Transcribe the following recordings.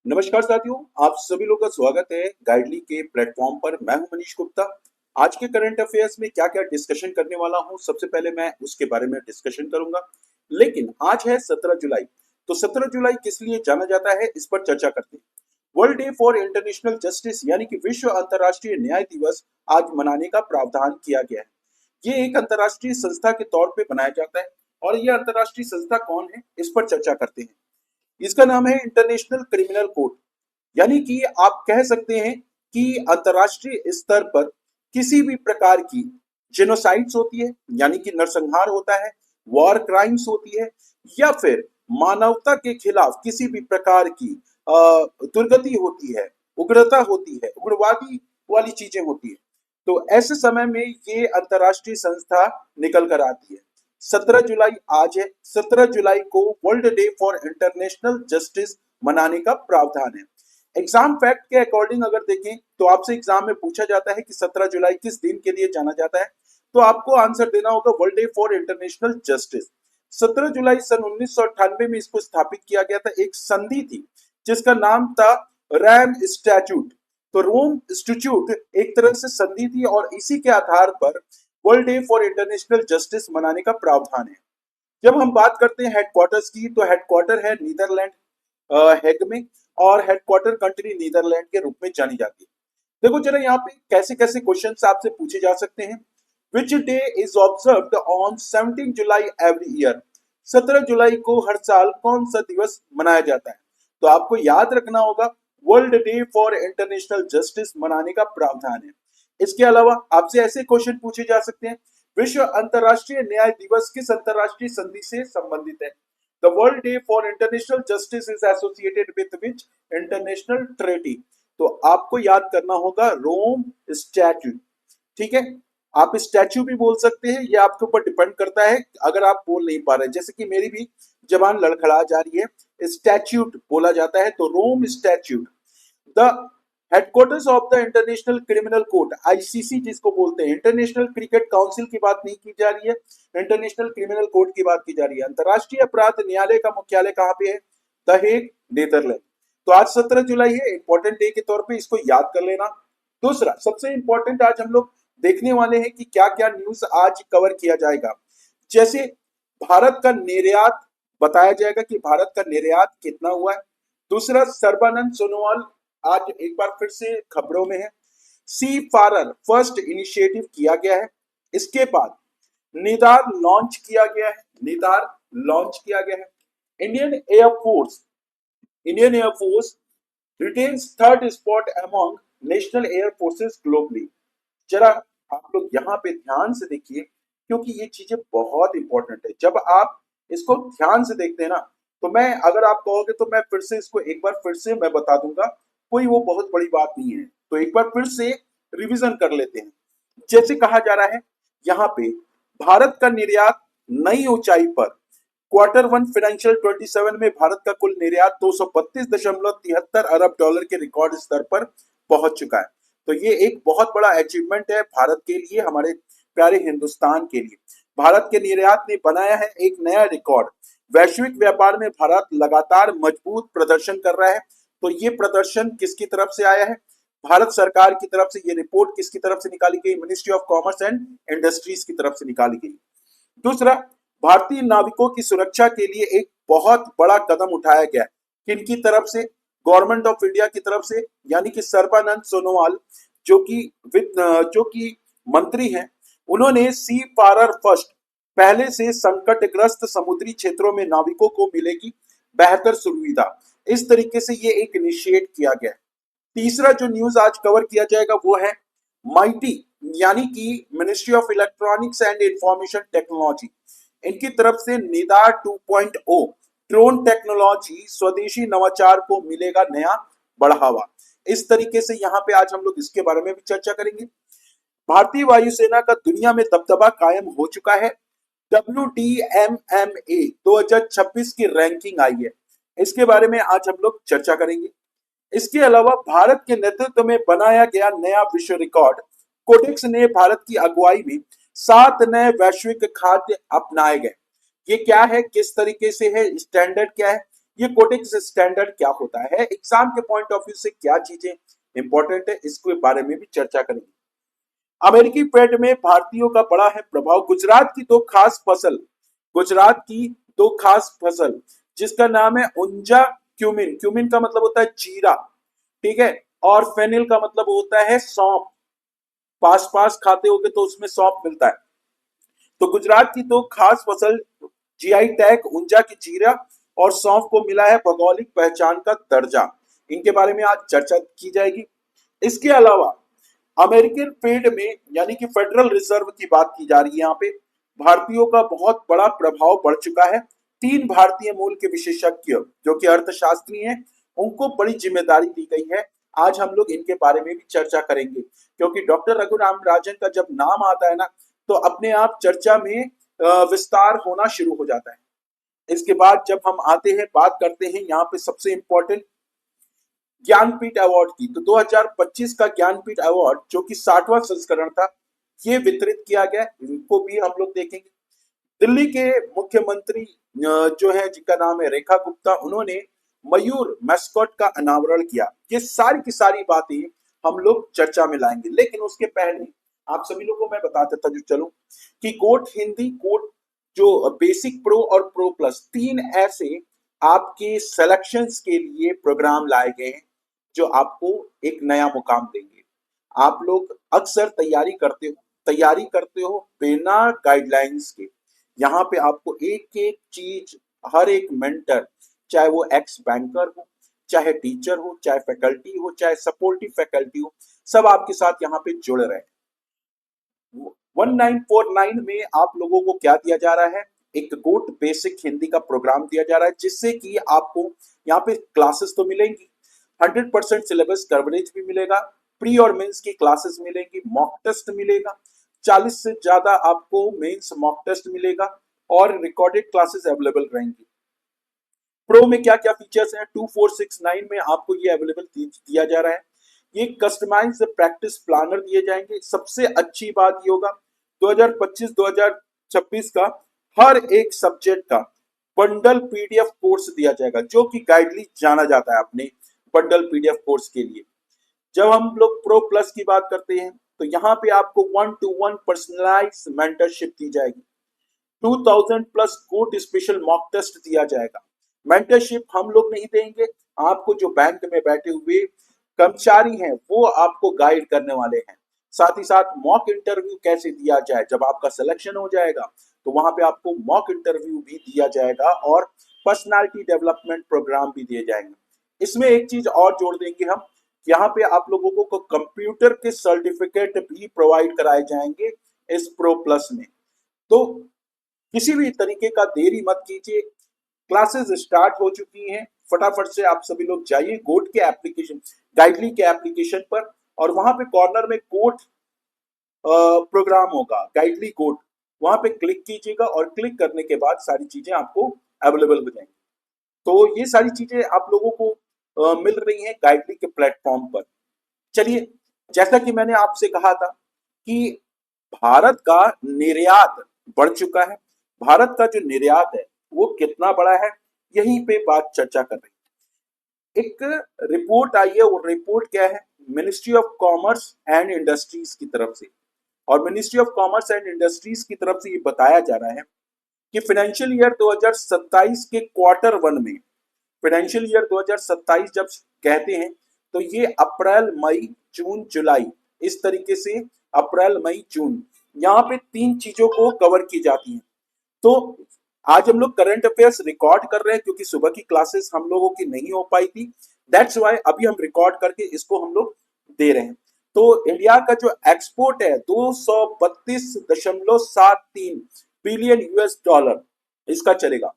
नमस्कार साथियों, आप सभी लोग का स्वागत है गाइडली के प्लेटफॉर्म पर। मैं हूं मनीष गुप्ता। आज के करंट अफेयर्स में क्या क्या डिस्कशन करने वाला हूं, सबसे पहले मैं उसके बारे में डिस्कशन करूंगा। लेकिन आज है 17 जुलाई। तो 17 जुलाई किस लिए जाना जाता है, इस पर चर्चा करते हैं। World day for international justice यानी कि विश्व अंतर्राष्ट्रीय न्याय दिवस आज मनाने का प्रावधान किया गया है। ये एक अंतर्राष्ट्रीय संस्था के तौर पे बनाया जाता है। और ये अंतर्राष्ट्रीय संस्था कौन है, इस पर चर्चा करते हैं। इसका नाम है इंटरनेशनल क्रिमिनल कोर्ट। यानी कि आप कह सकते हैं कि अंतर्राष्ट्रीय स्तर पर किसी भी प्रकार की जेनोसाइड्स होती है, यानी कि नरसंहार होता है, वॉर क्राइम्स होती है, या फिर मानवता के खिलाफ किसी भी प्रकार की दुर्गति होती है, उग्रता होती है, उग्रवादी वाली चीजें होती है, तो ऐसे समय में ये अंतर्राष्ट्रीय संस्था निकल कर आती है। 17 जुलाई आज है। 17 जुलाई को world day for international justice मनाने का प्रावधान है। एग्जाम फैक्ट के अकॉर्डिंग अगर देखें तो आपसे एग्जाम में पूछा जाता है कि 17 जुलाई किस दिन के लिए जाना जाता है, तो आपको आंसर देना होगा world day for international justice. 17 जुलाई सन 1998 में इसको स्थापित किया गया था। एक संधि थी जिसका नाम था रैम स्टैट्यूट। तो रोम इंस्टीट्यूट एक तरह से संधि थी और इसी के आधार पर world day for international justice मनाने का प्रावधान है। जब हम बात करते हैं हेडक्वार्टर्स की, तो हेडक्वार्टर है नीदरलैंड हेग में, और हेडक्वार्टर कंट्री नीदरलैंड के रूप में जानी जाती है। देखो जरा यहाँ पे कैसे कैसे क्वेश्चन आपसे पूछे जा सकते हैं। Which day is observed on 17 July every year. 17 जुलाई को हर साल कौन सा दिवस मनाया जाता है, तो आपको याद रखना होगा world day for international justice मनाने का प्रावधान है। इसके अलावा आपसे ऐसे क्वेश्चन पूछे जा सकते हैं, विश्व अंतर्राष्ट्रीय न्याय दिवस किस अंतर्राष्ट्रीय संधि से संबंधित है। The world day for international justice is associated with which international treaty. तो आपको याद करना होगा रोम स्टैट्यू। ठीक है, आप स्टैच्यू भी बोल सकते हैं, ये आपके ऊपर डिपेंड करता है अगर आप बोल नहीं पा रहे, जैसे कि मेरी भी जबान लड़खड़ा जा रही है। स्टैच्यूट बोला जाता है, तो Rome statute. The headquarters of the international criminal court, ICC जिसको बोलते हैं, इंटरनेशनल क्रिकेट काउंसिल की बात नहीं की जा रही है, इंटरनेशनल क्रिमिनल कोर्ट की बात की जा रही है। अंतर्राष्ट्रीय अपराध न्यायालय का मुख्यालय कहाँ पे है, द हेग, नीदरलैंड। तो आज 17 जुलाई है, इंपॉर्टेंट डे के तौर पे इसको याद कर लेना। दूसरा सबसे इंपॉर्टेंट आज हम लोग देखने वाले हैं कि क्या क्या न्यूज आज कवर किया जाएगा। जैसे भारत का निर्यात बताया जाएगा कि भारत का निर्यात कितना हुआ है। दूसरा सर्बानंद सोनोवाल आज एक बार फिर से खबरों में है। सी फारर फर्स्ट इनिशिएटिव किया गया है। इसके बाद निदार लॉन्च किया गया है। निदार लॉन्च किया गया है। Indian air force Indian air force retains third spot among national air forces globally. जरा आप लोग यहाँ पे ध्यान से देखिए, क्योंकि ये चीजें बहुत इंपॉर्टेंट है। जब आप इसको ध्यान से देखते हैं ना, तो मैं अगर आप कहोगे तो मैं फिर से इसको एक बार फिर से मैं बता दूंगा, कोई वो बहुत बड़ी बात नहीं है। तो एक बार फिर से रिवीजन कर लेते हैं। जैसे कहा जा रहा है यहाँ पे, भारत का निर्यात नई ऊंचाई पर। क्वार्टर 1 फाइनेंशियल 27 में भारत का कुल निर्यात 232.73 अरब डॉलर के रिकॉर्ड स्तर पर पहुंच चुका है। तो ये एक बहुत बड़ा अचीवमेंट है भारत के लिए, हमारे प्यारे हिंदुस्तान के लिए। भारत के निर्यात ने बनाया है एक नया रिकॉर्ड। वैश्विक व्यापार में भारत लगातार मजबूत प्रदर्शन कर रहा है। तो ये प्रदर्शन किसकी तरफ से आया है, भारत सरकार की तरफ से। ये रिपोर्ट किसकी तरफ से निकाली गई, ministry of commerce and industries की तरफ से निकाली गई। दूसरा, भारतीय नाविकों की सुरक्षा के लिए एक बहुत बड़ा कदम उठाया गया है। किनकी तरफ से, गवर्नमेंट ऑफ इंडिया की तरफ से, यानी कि सर्बानंद सोनोवाल जो कि जो कि मंत्री हैं, उन्होंने सी फारर फर्स्ट, पहले से संकटग्रस्त समुद्री क्षेत्रों में नाविकों को मिलेगी बेहतर सुविधा, इस तरीके से ये एक इनिशिएट किया गया। तीसरा जो न्यूज आज कवर किया जाएगा वो है माइटी, यानी कि ministry of electronics and information technology. इनकी तरफ से निदार 2.0 ड्रोन टेक्नोलॉजी स्वदेशी नवाचार को मिलेगा नया बढ़ावा। इस तरीके से यहाँ पे आज हम लोग इसके बारे में भी चर्चा करेंगे। भारतीय वायुसेना का दुनिया में दबदबा कायम हो चुका है। WDMMA 2026 की रैंकिंग आई है, इसके बारे में आज हम लोग चर्चा करेंगे। इसके अलावा भारत के नेतृत्व में बनाया गया नया विश्व रिकॉर्ड। कोडेक्स ने भारत की अगुवाई में 7 नए वैश्विक खाद्य अपनाए गए। ये क्या है, किस तरीके से है, स्टैंडर्ड क्या है, ये कोटेक्स स्टैंडर्ड क्या होता है, एग्जाम के पॉइंट ऑफ व्यू से क्या चीजें इंपॉर्टेंट है, इसके बारे में भी चर्चा करेंगे। अमेरिकी फेड में भारतीयों का बड़ा है प्रभाव। गुजरात की दो खास फसल जिसका नाम है उंजा क्यूमिन, क्यूमिन का मतलब होता है जीरा, ठीक है, और फेनिल का मतलब होता है सौंफ। पास पास खाते होगे तो उसमें सौंफ मिलता है। तो गुजरात की दो खास फसल जीआई टैग उंजा की जीरा और सौंफ को मिला है भौगोलिक पहचान का दर्जा। इनके बारे में आज चर्चा की जाएगी। इसके अलावा अमेरिकन फेड में यानी कि फेडरल रिजर्व की बात की जा रही है। यहाँ पे भारतीयों का बहुत बड़ा प्रभाव बढ़ चुका है। तीन भारतीय मूल के विशेषज्ञ जो कि अर्थशास्त्री हैं, उनको बड़ी जिम्मेदारी दी गई है। आज हम लोग इनके बारे में भी चर्चा करेंगे, क्योंकि डॉक्टर रघुराम राजन का जब नाम आता है ना, तो अपने आप चर्चा में विस्तार होना शुरू हो जाता है। इसके बाद जब हम आते हैं, बात करते हैं यहाँ पे सबसे इंपॉर्टेंट ज्ञानपीठ अवार्ड की, तो 2025 का ज्ञानपीठ अवार्ड जो कि 60वां संस्करण था, ये वितरित किया गया। इनको भी हम लोग देखेंगे। दिल्ली के मुख्यमंत्री जो है जिनका नाम है रेखा गुप्ता, उन्होंने मयूर मैस्कॉट का अनावरण किया। ये सारी की सारी बातें हम लोग चर्चा में लाएंगे, लेकिन उसके पहले आप सभी लोगों को मैं बता देता जो चलूं कि कोट हिंदी, कोट जो बेसिक प्रो और प्रो प्लस, तीन ऐसे आपके सिलेक्शंस के लिए प्रोग्राम लाए गए हैं जो आपको एक नया मुकाम देंगे। आप लोग अक्सर तैयारी करते हो बिना गाइडलाइंस के। यहाँ पे आपको एक एक चीज, हर एक मेंटर, चाहे वो एक्स बैंकर हो, चाहे टीचर हो, चाहे फैकल्टी हो, चाहे सपोर्टिव फैकल्टी हो, सब आपके साथ यहाँ पे जुड़ रहे हैं। 1949 में आप लोगों को क्या दिया जा रहा है, एक गोट बेसिक हिंदी का प्रोग्राम दिया जा रहा है, जिससे कि आपको यहाँ पे क्लासेस तो मिलेंगी, 100% सिलेबस कवरेज भी मिलेगा, प्री और मेंस की क्लासेस मिलेंगी, मॉक टेस्ट मिलेगा, 40 से ज्यादा आपको मेंस मॉक टेस्ट मिलेगा और रिकॉर्डेड क्लासेस अवेलेबल रहेंगी। प्रो में क्या क्या फीचर्स हैं, 2469 में आपको ये अवेलेबल दिया जा रहा है। ये कस्टमाइज प्रैक्टिस प्लानर दिए जाएंगे। सबसे अच्छी बात ये होगा 2025-2026 का हर एक सब्जेक्ट का बंडल पीडीएफ कोर्स दिया जाएगा, जो कि गाइडली जाना जाता है अपने बंडल पीडीएफ कोर्स के लिए। जब हम लोग प्रो प्लस की बात करते हैं तो यहाँ पे आपको 1-to-1 पर्सनलाइज मेंटरशिप दी जाएगी, 2000 plus quote special mock test दिया जाएगा। मेंटरशिप हम लोग नहीं देंगे, आपको जो बैंक में बैठे हुए कर्मचारी हैं वो आपको गाइड करने वाले हैं। साथ ही साथ मॉक इंटरव्यू कैसे दिया जाए, जब आपका सिलेक्शन हो जाएगा तो वहां पे आपको मॉक इंटरव्यू भी दिया जाएगा और पर्सनालिटी डेवलपमेंट प्रोग्राम भी दिए जाएंगे। इसमें एक चीज और जोड़ देंगे हम, यहाँ पे आप लोगों को कंप्यूटर के सर्टिफिकेट भी प्रोवाइड कराए जाएंगे इस प्रो प्लस में। तो किसी भी तरीके का देरी मत कीजिए, क्लासेस स्टार्ट हो चुकी हैं। फटाफट से आप सभी लोग जाइए गोट के एप्लीकेशन, गाइडली के एप्लीकेशन पर, और वहां पे कॉर्नर में कोट प्रोग्राम होगा, गाइडली कोट, वहां पे क्लिक कीजिएगा और क्लिक करने के बाद सारी चीजें आपको अवेलेबल हो जाएंगी। तो ये सारी चीजें आप लोगों को मिल रही हैं गाइडली के प्लेटफॉर्म पर। चलिए, जैसा कि मैंने आपसे कहा था कि भारत का निर्यात बढ़ चुका है। भारत का जो निर्यात है वो कितना बड़ा है, यहीं पे बात चर्चा कर रही है। एक रिपोर्ट आई है, वो रिपोर्ट क्या है, ministry of commerce and industries की तरफ से, और ministry of commerce and industries की तरफ से ये बताया जा रहा है कि फाइनेंशियल ईयर 2027 के क्वार्टर वन में, फाइनेंशियल ईयर 2027 जब कहते हैं तो ये अप्रैल मई जून जुलाई, इस तरीके से अप्रैल मई जून, यहाँ पे तीन चीजों को कवर की जाती हैं। तो आज हम लोग करंट अफेयर्स रिकॉर्ड कर रहे हैं क्योंकि सुबह की क्लासेस हम लोगों की नहीं हो पाई थी, दैट्स वाई अभी हम रिकॉर्ड करके इसको हम लोग दे रहे हैं। तो इंडिया का जो एक्सपोर्ट है 232.73 बिलियन यूएस डॉलर इसका चलेगा।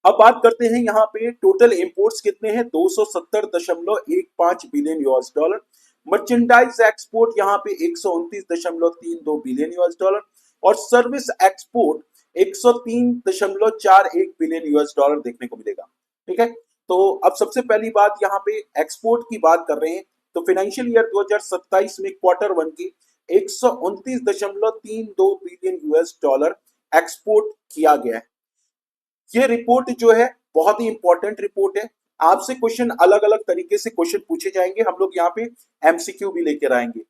अब बात करते हैं यहाँ पे टोटल इंपोर्ट्स कितने हैं, 270.15 billion US dollar. Merchandise export यहाँ पे 129.32 बिलियन यूएस डॉलर, और service export 103.41 billion US dollar देखने को मिलेगा। ठीक है, तो अब सबसे पहली बात यहाँ पे एक्सपोर्ट की बात कर रहे हैं, तो फाइनेंशियल ईयर 2027 में क्वार्टर वन की 129.32 बिलियन यूएस डॉलर एक्सपोर्ट किया गया है। ये रिपोर्ट जो है बहुत ही इंपॉर्टेंट रिपोर्ट है। आपसे क्वेश्चन अलग अलग तरीके से क्वेश्चन पूछे जाएंगे, हम लोग यहाँ पे एमसीक्यू भी लेकर आएंगे।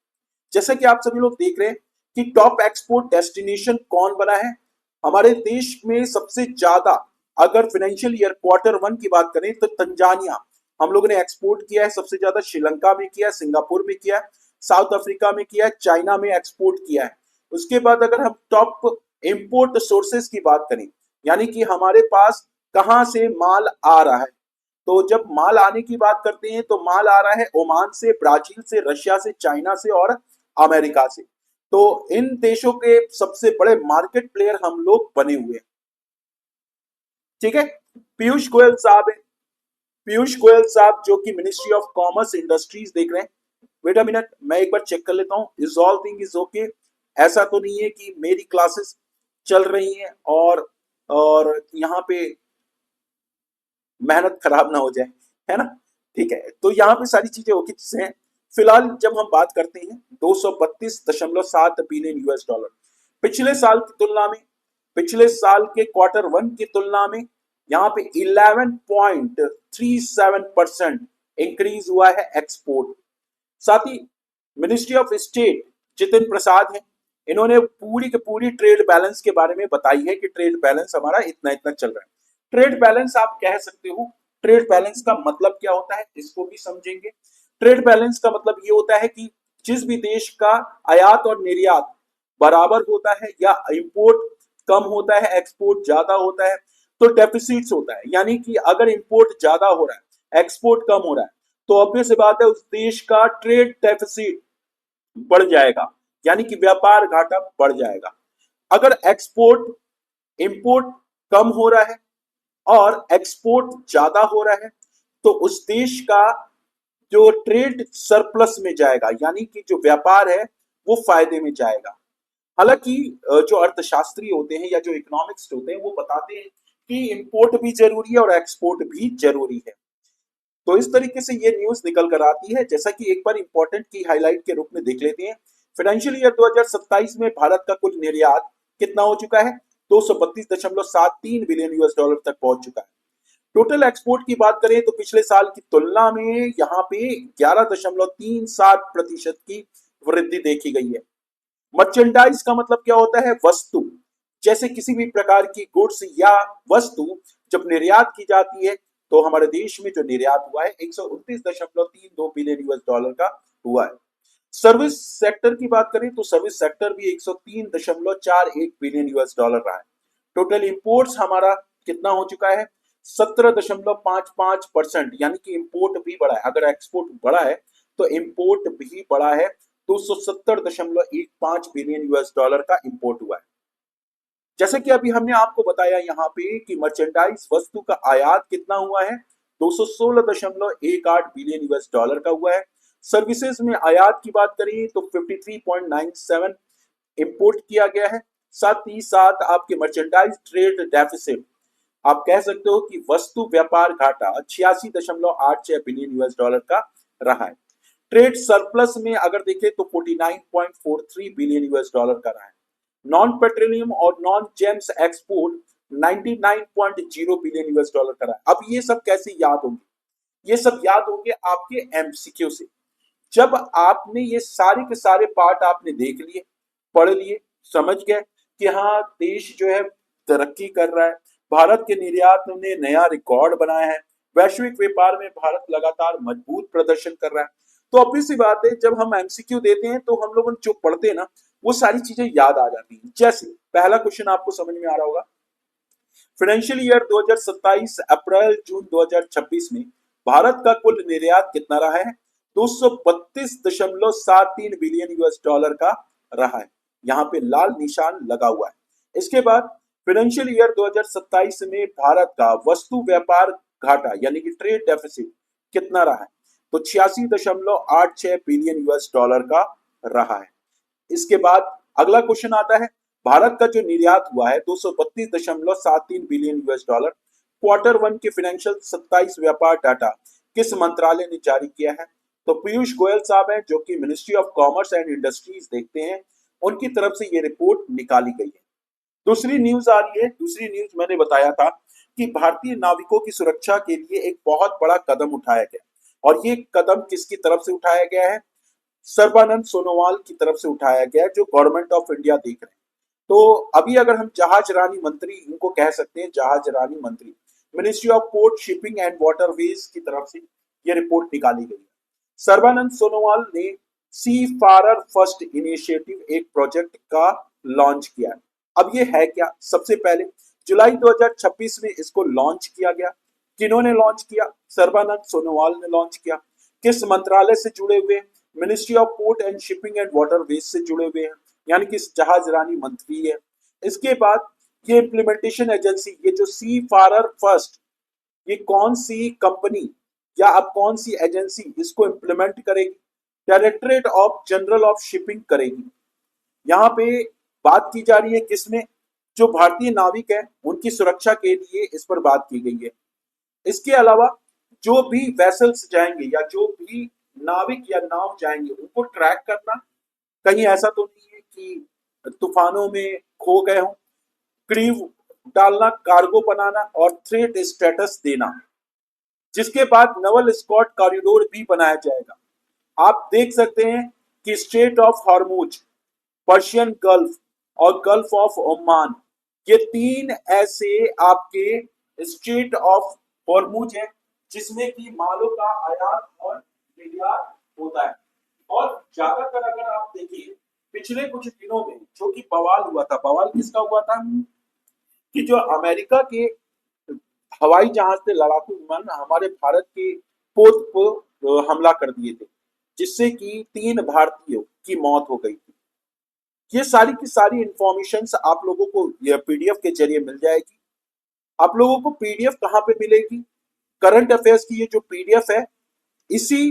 जैसा कि आप सभी लोग देख रहे हैं कि टॉप एक्सपोर्ट डेस्टिनेशन कौन बना है हमारे देश में सबसे ज्यादा। अगर फाइनेंशियल ईयर Q1 की बात करें तो तंजानिया हम लोगों ने एक्सपोर्ट किया है सबसे ज्यादा, श्रीलंका में किया है, सिंगापुर में किया है, साउथ अफ्रीका में किया है, चाइना में एक्सपोर्ट किया है। उसके बाद अगर हम टॉप इंपोर्ट सोर्सेस की बात करें, यानी कि हमारे पास कहां से माल आ रहा है, तो जब माल आने की बात करते हैं तो माल आ रहा है ओमान से, ब्राजील से, रशिया से, चाइना से और अमेरिका से। तो इन देशों के सबसे बड़े मार्केट प्लेयर हम लोग बने हुए हैं। ठीक है, पीयूष गोयल साहब है, पीयूष गोयल साहब जो कि मिनिस्ट्री ऑफ कॉमर्स इंडस्ट्रीज देख रहे हैं। वेट अ मिनट, मैं एक बार चेक कर लेता हूँ, is all thing is okay. ऐसा तो नहीं है कि मेरी क्लासेस चल रही हैं और यहाँ पे मेहनत खराब ना हो जाए, है ना। ठीक है, तो यहाँ पे सारी चीजें ओके से हैं। फिलहाल जब हम बात करते हैं 232.7 बिलियन यूएस डॉलर पिछले साल की तुलना में, पिछले साल के Q1 की तुलना में यहाँ पे 11.37% इंक्रीज हुआ है एक्सपोर्ट। साथ ही ministry of state Jitin Prasad है, इन्होंने पूरी की पूरी ट्रेड बैलेंस के बारे में बताई है कि ट्रेड बैलेंस हमारा इतना इतना चल रहा है। ट्रेड बैलेंस आप कह सकते हो, ट्रेड बैलेंस का मतलब क्या होता है इसको भी समझेंगे। ट्रेड बैलेंस का मतलब ये होता है कि जिस भी देश का आयात और निर्यात बराबर होता है या इंपोर्ट कम होता है एक्सपोर्ट ज्यादा होता है तो डेफिसिट्स होता है। यानी कि अगर इंपोर्ट ज्यादा हो रहा है एक्सपोर्ट कम हो रहा है तो ऑब्वियस सी बात है उस देश का ट्रेड डेफिसिट बढ़ जाएगा, यानी कि व्यापार घाटा बढ़ जाएगा। अगर एक्सपोर्ट इंपोर्ट कम हो रहा है और एक्सपोर्ट ज्यादा हो रहा है तो उस देश का जो ट्रेड सरप्लस में जाएगा, यानी कि जो व्यापार है वो फायदे में जाएगा। हालांकि जो अर्थशास्त्री होते हैं या जो इकोनॉमिक्स होते हैं वो बताते हैं कि इंपोर्ट भी जरूरी है और एक्सपोर्ट भी जरूरी है। तो इस तरीके से ये न्यूज निकल कर आती है। जैसा कि एक बार इंपॉर्टेंट की हाईलाइट के रूप में देख लेते हैं, फाइनेंशियल ईयर 2027 में भारत का कुल निर्यात कितना हो चुका है, 232.73 बिलियन यूएस डॉलर तक पहुंच चुका है। टोटल एक्सपोर्ट की बात करें तो पिछले साल की तुलना में यहाँ पे 11.37% की वृद्धि देखी गई है। मर्चेंडाइज का मतलब क्या होता है, वस्तु। जैसे किसी भी प्रकार की गुड्स या वस्तु जब निर्यात की जाती है तो हमारे देश में जो निर्यात हुआ है 129.32 बिलियन यूएस डॉलर का हुआ है। सर्विस सेक्टर की बात करें तो सर्विस सेक्टर भी 103.41 बिलियन यूएस डॉलर रहा है। टोटल इंपोर्ट्स हमारा कितना हो चुका है, 17.55%, यानी कि इंपोर्ट भी बढ़ा है। अगर एक्सपोर्ट बढ़ा है तो इंपोर्ट भी बढ़ा है, 270.15 बिलियन यूएस डॉलर का इंपोर्ट हुआ है। जैसे कि अभी हमने आपको बताया यहाँ पे कि मर्चेंडाइज वस्तु का आयात कितना हुआ है, 216.18 बिलियन यूएस डॉलर का हुआ है। सर्विसेज में आयात की बात करें तो 53.97 इंपोर्ट किया गया है। साथ ही साथ आपके मर्चेंडाइज ट्रेड डेफिसिट, आप कह सकते हो कि वस्तु व्यापार घाटा 86.86 बिलियन यूएस डॉलर का रहा है। ट्रेड सरप्लस में अगर देखें तो 49.43 बिलियन यूएस डॉलर का रहा है। नॉन पेट्रोलियम और non James export 99.0 billion US dollar का रहा है। अब ये सब कैसे याद होंगे, ये सब याद होंगे आपके एमसीक्यू से। जब आपने ये सारे के सारे पार्ट आपने देख लिए, पढ़ लिए, समझ गए कि हाँ देश जो है तरक्की कर रहा है, भारत के निर्यात ने नया रिकॉर्ड बनाया है, वैश्विक व्यापार में भारत लगातार मजबूत प्रदर्शन कर रहा है, तो ऑब्वियस सी बात है जब हम एमसीक्यू देते हैं तो हम लोग जो पढ़ते हैं ना वो सारी चीजें याद आ जाती हैं। जैसे पहला क्वेश्चन आपको समझ में आ रहा होगा, फाइनेंशियल ईयर 2027 अप्रैल जून 2026 में भारत का कुल निर्यात कितना रहा है, 232.73 बिलियन यूएस डॉलर का रहा है। यहाँ पे लाल निशान लगा हुआ है। इसके बाद फाइनेंशियल ईयर 2027 में भारत का वस्तु व्यापार घाटा यानी कि ट्रेड डेफिसिट कितना रहा है, तो 86.86 बिलियन यूएस डॉलर का रहा है। इसके बाद अगला क्वेश्चन आता है, भारत का जो निर्यात हुआ है 232.73 बिलियन यूएस डॉलर, Q1 के फाइनेंशियल 27 व्यापार डाटा किस मंत्रालय ने जारी किया है, तो पीयूष गोयल साहब हैं जो कि ministry of commerce and industries देखते हैं, उनकी तरफ से ये रिपोर्ट निकाली गई है। दूसरी न्यूज आ रही है, दूसरी न्यूज मैंने बताया था कि भारतीय नाविकों की सुरक्षा के लिए एक बहुत बड़ा कदम उठाया गया। और ये कदम किसकी तरफ से उठाया गया है? सर्बानंद सोनोवाल की तरफ से उठाया गया है, जो गवर्नमेंट ऑफ इंडिया देख रहे हैं। तो अभी अगर हम जहाज रानी मंत्री इनको कह सकते हैं, जहाज रानी मंत्री, ministry of port, shipping and waterways की तरफ से ये रिपोर्ट निकाली गई है। सर्बानंद सोनोवाल ने सी फारर फर्स्ट इनिशिएटिव एक प्रोजेक्ट का लॉन्च किया है। अब ये है क्या? सबसे पहले जुलाई 2026 में इसको लॉन्च किया गया। किन्होंने लॉन्च किया? सर्बानंद सोनोवाल ने लॉन्च किया। किस मंत्रालय से जुड़े हुए हैं? Ministry of port and shipping and waterways से जुड़े हुए हैं, यानी कि जहाज रानी मंत्री है। इसके बाद ये इम्प्लीमेंटेशन एजेंसी, ये जो सी फारर फर्स्ट, ये कौन सी कंपनी या अब कौन सी एजेंसी इसको इम्प्लीमेंट करेगी? Directorate of general of shipping करेगी। यहाँ पे बात की जा रही है किसमें? जो भारतीय नाविक है उनकी सुरक्षा के लिए इस पर बात की गई है। इसके अलावा जो भी वेसल्स जाएंगे या जो भी नाविक या नाव जाएंगे उनको ट्रैक करना, कहीं ऐसा तो नहीं है कि तूफानों में खो गए हों, क्रीव डालना, कार्गो बनाना और थ्रेट स्टेटस देना। जिसके बाद नवल स्कॉट कॉरिडोर भी बनाया जाएगा। आप देख सकते हैं कि straight of Hormuz, Persian gulf और गल्फ ऑफ ओमान, ये तीन ऐसे आपके स्ट्रेट ऑफ हॉर्मुज है जिसमें कि मालों का आयात और निर्यात होता है। और ज्यादातर अगर आप देखिए पिछले कुछ दिनों में जो कि बवाल हुआ था, बवाल किसका हुआ था? कि जो अमेरिका के हवाई जहाज से लड़ाकू विमान हमारे भारत के पोत पर हमला कर दिए थे, जिससे कि 3 भारतीयों की मौत हो गई थी। ये सारी की सारी इंफॉर्मेशन आप लोगों को ये पीडीएफ के जरिए मिल जाएगी। आप लोगों को पीडीएफ कहाँ पे मिलेगी? करंट अफेयर्स की ये जो पीडीएफ है, इसी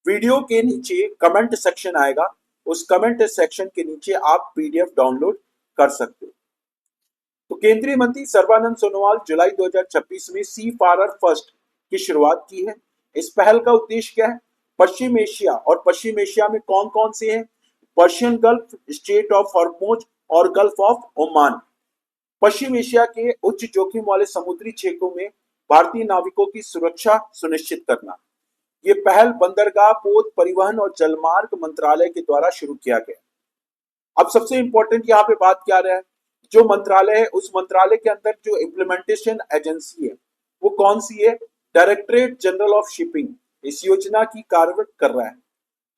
वीडियो के नीचे कमेंट सेक्शन आएगा, उस कमेंट सेक्शन के नीचे आप पीडीएफ डाउनलोड कर सकते हो। तो केंद्रीय मंत्री सर्बानंद सोनोवाल जुलाई 2026 में सी फारर फर्स्ट की शुरुआत की है। इस पहल का उद्देश्य क्या है? पश्चिम एशिया, और पश्चिम एशिया में कौन कौन से हैं? Persian gulf, strait of Hormuz और गल्फ ऑफ ओमान। पश्चिम एशिया के उच्च जोखिम वाले समुद्री क्षेत्रों में भारतीय नाविकों की सुरक्षा सुनिश्चित करना। ये पहल बंदरगाह, पोत, परिवहन और जलमार्ग मंत्रालय के द्वारा शुरू किया गया। अब सबसे इंपॉर्टेंट यहाँ पे बात क्या रहा है? जो मंत्रालय है, उस मंत्रालय के अंदर जो इम्प्लीमेंटेशन एजेंसी है वो कौन सी है? डायरेक्टरेट जनरल ऑफ शिपिंग इस योजना की कार्रवाई कर रहा है।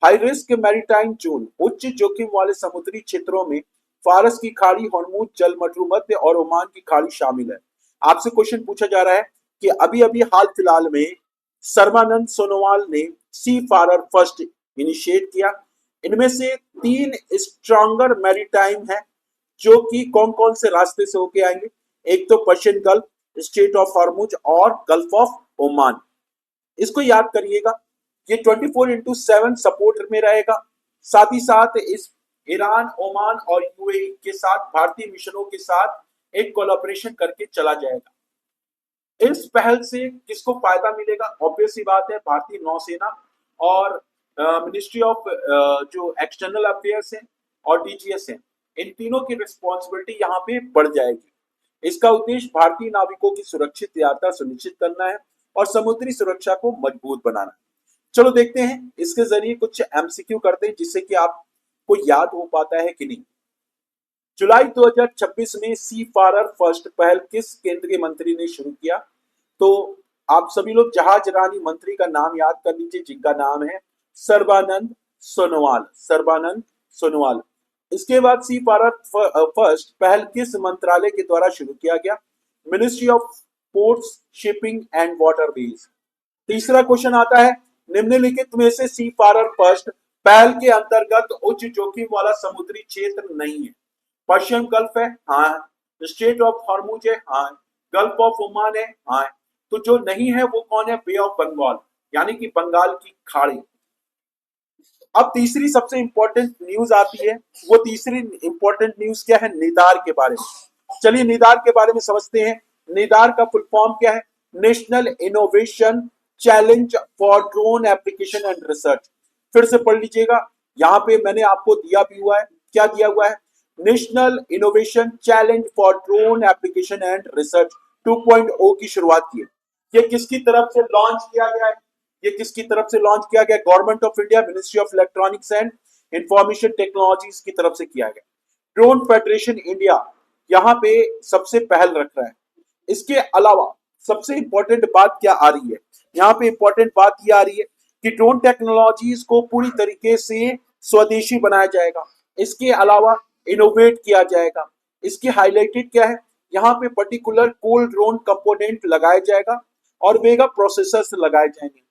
हाई रिस्क मैरीटाइम जोन, उच्च जोखिम वाले समुद्री क्षेत्रों में फारस की खाड़ी, हॉर्मुज, जल मध्य और ओमान की खाड़ी शामिल है। आपसे क्वेश्चन पूछा जा रहा है कि अभी अभी हाल फिलहाल में सर्बानंद सोनोवाल ने सी फारर फर्स्ट इनिशिएट किया। इनमें से 3 स्ट्रॉन्गर मैरीटाइम है जो कि कौन कौन से रास्ते से होके आएंगे? एक तो Persian gulf, strait of Hormuz और गल्फ ऑफ ओमान। इसको याद करिएगा, ये 24/7 सपोर्ट में रहेगा। साथ ही साथ इस ईरान, ओमान और यूएई के साथ भारतीय मिशनों के साथ एक कोलैबोरेशन करके चला जाएगा। इस पहल से किसको फायदा मिलेगा? ऑब्वियस सी बात है, भारतीय नौसेना और मिनिस्ट्री ऑफ जो एक्सटर्नल अफेयर्स है और डीजीएस है, इन तीनों की रिस्पॉन्सिबिलिटी यहाँ पे बढ़ जाएगी। इसका उद्देश्य भारतीय नाविकों की सुरक्षित यात्रा सुनिश्चित करना है और समुद्री सुरक्षा को मजबूत बनाना है। चलो देखते हैं इसके जरिए कुछ एमसीक्यू करते हैं जिससे कि आपको याद हो पाता है कि नहीं। जुलाई 2026 में सी फारर फर्स्ट पहल किस केंद्रीय मंत्री ने शुरू किया? तो आप सभी लोग जहाज रानी मंत्री का नाम याद कर लीजिए, जिनका नाम है सर्बानंद सोनोवाल। सर्बानंद सोनोवाल। इसके बाद सी फारर फर्स्ट पहल किस मंत्रालय के द्वारा शुरू किया गया? Ministry of ports, shipping and waterways. तीसरा क्वेश्चन आता है, निम्नलिखित में से सी फारर फर्स्ट पहल के अंतर्गत उच्च जोखिम वाला समुद्री क्षेत्र नहीं है? पर्शियन गल्फ है, हाँ। स्ट्रेट ऑफ हॉर्मुज है, हाँ। गल्फ ऑफ ओमान है, हाँ। तो जो नहीं है वो कौन है? बे ऑफ बंगाल, यानी कि बंगाल की खाड़ी। अब तीसरी सबसे इंपॉर्टेंट न्यूज आती है, वो तीसरी इंपॉर्टेंट न्यूज क्या है? निदार के बारे में। चलिए निदार के बारे में समझते हैं। निदार का फुल फॉर्म क्या है? National innovation challenge for drone application and research. फिर से पढ़ लीजिएगा, यहाँ पे मैंने आपको दिया भी हुआ है। क्या दिया हुआ है? National innovation challenge for drone application and research 2.0 की शुरुआत की है। ये किसकी तरफ से लॉन्च किया गया है? ये किसकी तरफ से लॉन्च किया गया? Government of India, ministry of electronics and information technologies की तरफ से किया गया। ड्रोन फेडरेशन इंडिया यहाँ पे सबसे पहल रख रहा है। इसके अलावा सबसे इंपॉर्टेंट बात क्या आ रही है? यहाँ पे इंपॉर्टेंट बात ये आ रही है कि ड्रोन टेक्नोलॉजीज को पूरी तरीके से स्वदेशी बनाया जाएगा। इसके अलावा इनोवेट किया जाएगा। इसकी हाईलाइटेड क्या है? यहाँ पे पर्टिकुलर कोल्ड ड्रोन कंपोनेंट लगाया जाएगा और वेगा प्रोसेसर्स लगाए जाएंगे।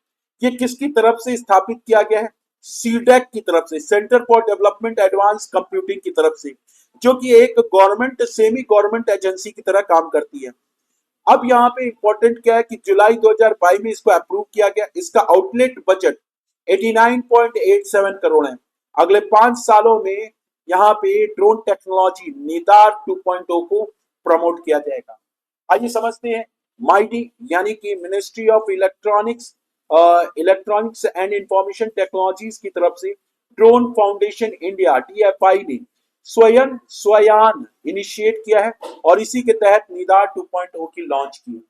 ये किसकी तरफ से स्थापित किया गया है? सीडेक की तरफ से, centre for development advance computing की तरफ से, जो कि एक गवर्नमेंट सेमी गवर्नमेंट एजेंसी की तरह काम करती है। अब यहाँ पे इंपॉर्टेंट क्या है कि जुलाई 2022 में इसको अप्रूव किया गया। इसका आउटलेट बजट 89.87 करोड़ है। अगले 5 सालों में यहाँ पे ड्रोन टेक्नोलॉजी निदार 2.0 को प्रमोट किया जाएगा। आइए समझते हैं। माइटी यानी कि ministry of electronics and information technologies की तरफ से ड्रोन फाउंडेशन इंडिया DFI ने स्वयान इनिशिएट किया है और इसी के तहत निदार 2.0 की लॉन्च की।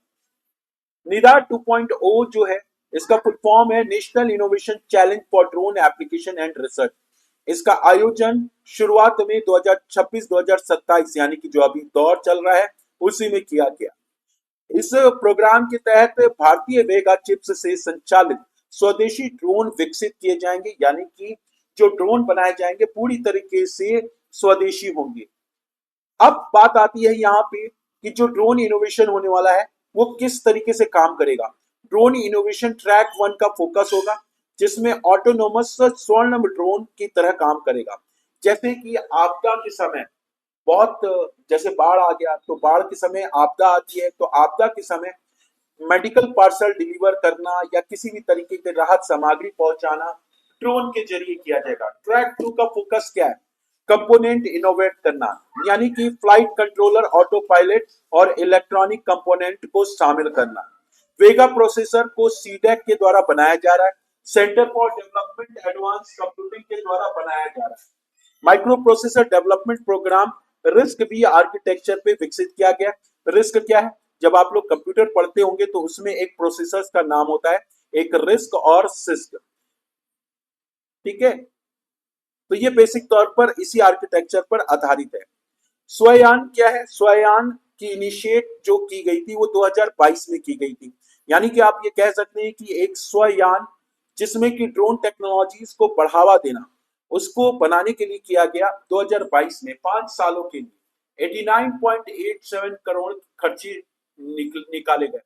निदार 2.0 जो है, इसका फुल फॉर्म है national innovation challenge for drone application and research. इसका आयोजन शुरुआत में 2026-2027 यानी कि जो अभी दौर चल रहा है उसी में किया गया। इस प्रोग्राम के तहत भारतीय वेगा चिप्स से संचालित स्वदेशी ड्रोन विकसित किए जाएंगे, यानी कि जो ड्रोन बनाए जाएंगे पूरी तरीके से स्वदेशी होंगे। अब बात आती है यहाँ पे कि जो ड्रोन इनोवेशन होने वाला है वो किस तरीके से काम करेगा। ड्रोन इनोवेशन ट्रैक 1 का फोकस होगा, जिसमें ऑटोनोमस स्वर्णम ड्रोन की तरह काम करेगा। जैसे कि आपदा के समय बहुत, जैसे बाढ़ आ गया तो बाढ़ के समय आपदा आती है, तो आपदा के समय मेडिकल पार्सल डिलीवर करना या किसी भी तरीके के राहत सामग्री पहुंचाना ड्रोन के जरिए किया जाएगा। ट्रैक 2 का फोकस क्या है? कंपोनेंट इनोवेट करना, यानी कि फ्लाइट कंट्रोलर, ऑटो पायलट और इलेक्ट्रॉनिक कंपोनेंट को शामिल करना। वेगा प्रोसेसर को सीडेक के द्वारा बनाया जा रहा है, centre for development advance computing के द्वारा बनाया जा रहा है। Micro processor development programme RISC भी आर्किटेक्चर पे विकसित किया गया। रिस्क क्या है? जब आप लोग कंप्यूटर पढ़ते होंगे तो उसमें एक प्रोसेसर का नाम होता है, एक रिस्क और सिस्क। ठीक है, तो ये बेसिक तौर पर इसी आर्किटेक्चर पर आधारित है। स्वयान क्या है? स्वयान की इनिशिएट जो की गई थी वो 2022 में की गई थी, यानी कि आप ये कह सकते हैं कि एक स्वयान जिसमें कि ड्रोन टेक्नोलॉजीज को बढ़ावा देना, उसको बनाने के लिए किया गया। 2022 में 5 सालों के लिए 89.87 करोड़ खर्चे निकाले गए।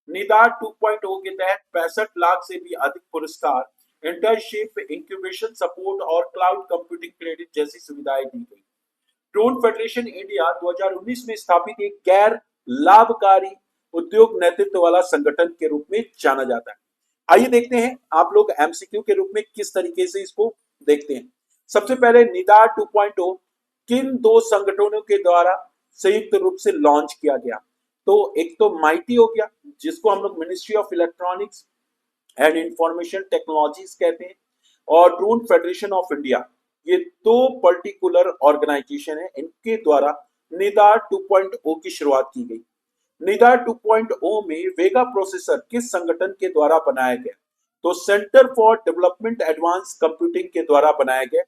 निदार 2.0 के तहत 65 लाख से भी अधिक पुरस्कार, इंटर्नशिप, इंक्यूबेशन सपोर्ट और क्लाउड कंप्यूटिंग क्रेडिट जैसी सुविधाएं दी गई। ड्रोन फेडरेशन इंडिया 2019 में स्थापित एक गैर लाभकारी उद्योग नेतृत्व वाला संगठन के रूप में जाना जाता है। आइए देखते हैं आप लोग एमसीक्यू के रूप में किस तरीके से इसको देखते हैं। सबसे पहले निदार 2.0 किन दो संगठनों के द्वारा संयुक्त रूप से लॉन्च किया गया? तो एक तो माइटी हो गया, जिसको हम लोग ministry of electronics and information technologies कहते हैं, और ड्रोन फेडरेशन ऑफ इंडिया। ये दो पर्टिकुलर ऑर्गेनाइजेशन है, इनके द्वारा निदार 2.0 की शुरुआत की गई। निदार 2.0 में वेगा प्रोसेसर किस संगठन के द्वारा बनाया गया? तो centre for development advance computing के द्वारा बनाया गया,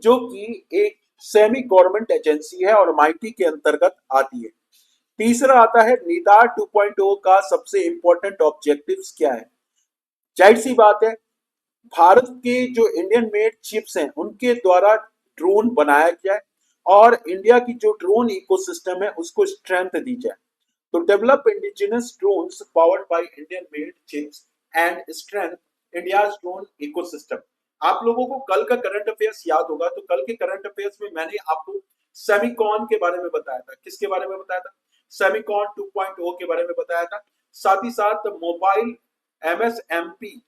जो कि एक सेमी गवर्नमेंट एजेंसी है और माइटी के अंतर्गत आती है। तीसरा आता है निदार 2.0 का सबसे इंपॉर्टेंट ऑब्जेक्टिव्स क्या है? जाहिर सी बात है, भारत के जो इंडियन मेड चिप्स हैं उनके द्वारा ड्रोन बनाया जाए और इंडिया की जो ड्रोन इकोसिस्टम है उसको स्ट्रेंथ दी जाए। तो develop indigenous drones powered by Indian made chips and strength India's drone ecosystem. आप लोगों को कल का करंट अफेयर्स याद होगा, तो कल के करंट अफेयर्स में मैंने आपको सेमिकॉन के बारे में बताया था। किसके बारे में बताया था? सेमिकॉन 2.0 के बारे में बताया था। साथ ही साथ मोबाइल MSMP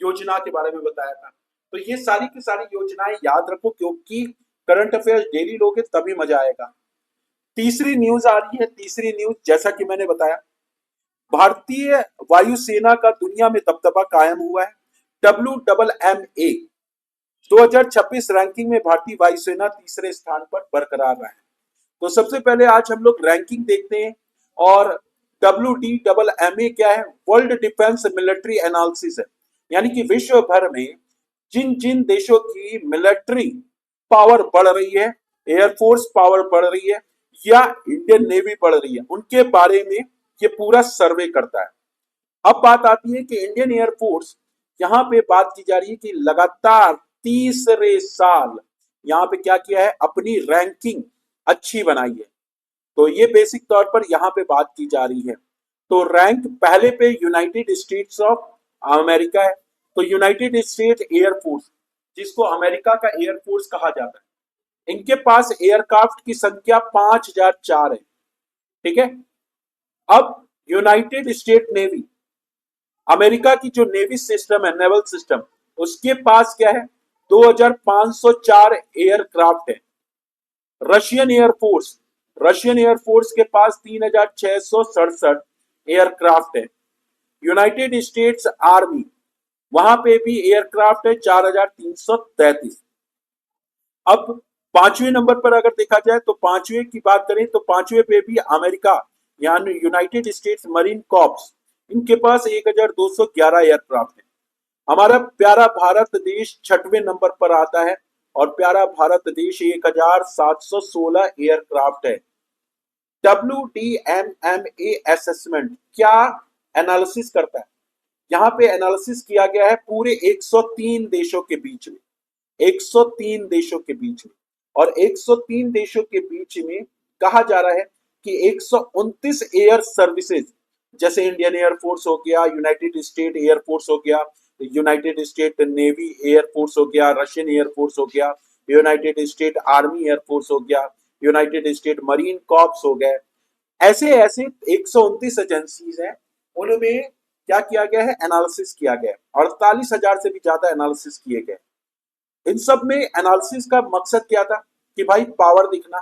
योजना के बारे में बताया था। तो ये सारी की सारी योजनाएं याद रखो, क्योंकि करंट अफेयर्स डेली लोगे तभी मजा आएगा। तीसरी न्यूज आ रही है। तीसरी न्यूज, जैसा कि मैंने बताया, भारतीय वायुसेना का दुनिया में दबदबा कायम हुआ है। WMMA 2026 रैंकिंग में भारतीय वायुसेना तीसरे स्थान पर बरकरार रहा है। तो सबसे पहले आज हम लोग रैंकिंग देखते हैं, और WDMMA क्या है? वर्ल्ड डिफेंस मिलिट्री एनालिसिस है। यानी कि विश्व भर में जिन जिन देशों की मिलिट्री पावर बढ़ रही है, एयरफोर्स पावर बढ़ रही है या इंडियन नेवी बढ़ रही है, उनके बारे में ये पूरा सर्वे करता है। अब बात आती है कि इंडियन एयरफोर्स, यहाँ पे बात की जा रही है कि लगातार तीसरे साल यहाँ पे क्या किया है, अपनी रैंकिंग अच्छी बनाई है। तो ये बेसिक तौर पर यहाँ पे बात की जा रही है। तो रैंक पहले पे यूनाइटेड स्टेट्स ऑफ अमेरिका है। तो यूनाइटेड स्टेट एयरफोर्स, जिसको अमेरिका का एयरफोर्स कहा जाता है, इनके पास एयरक्राफ्ट की संख्या 5004 है। ठीक है। अब यूनाइटेड स्टेट नेवी, अमेरिका की जो नेवी सिस्टम है, नेवल सिस्टम, उसके पास क्या है, 2504 एयरक्राफ्ट है। रशियन एयरफोर्स के पास 3667 एयरक्राफ्ट है। यूनाइटेड स्टेट्स आर्मी, वहां पे भी एयरक्राफ्ट है 4333। अब पांचवें नंबर पर अगर देखा जाए तो पांचवें की बात करें तो पांचवें पे भी अमेरिका यानी यूनाइटेड स्टेट्स मरीन कॉर्प्स, इनके पास 1211 एयरक्राफ्ट है। हमारा प्यारा भारत देश छठवें नंबर पर आता है और प्यारा भारत देश 1716 एयरक्राफ्ट है। WDMMA असेसमेंट क्या एनालिसिस करता है? यहाँ पे एनालिसिस किया गया है पूरे 103 देशों के बीच में, 103 देशों के बीच में, और 103 देशों के बीच में कहा जा रहा है कि 129 एयर सर्विसेज, जैसे इंडियन एयरफोर्स हो गया, यूनाइटेड स्टेट एयरफोर्स हो गया, यूनाइटेड स्टेट नेवी एयरफोर्स हो गया, रशियन एयरफोर्स हो गया, यूनाइटेड स्टेट आर्मी एयरफोर्स हो गया, यूनाइटेड स्टेट मरीन कॉर्प्स हो गए, ऐसे ऐसे 129 एजेंसीज हैं। उनमें क्या किया गया है, एनालिसिस किया गया है। 48,000 से भी ज्यादा एनालिसिस किए गए। इन सब में एनालिसिस का मकसद क्या था कि भाई पावर दिखना,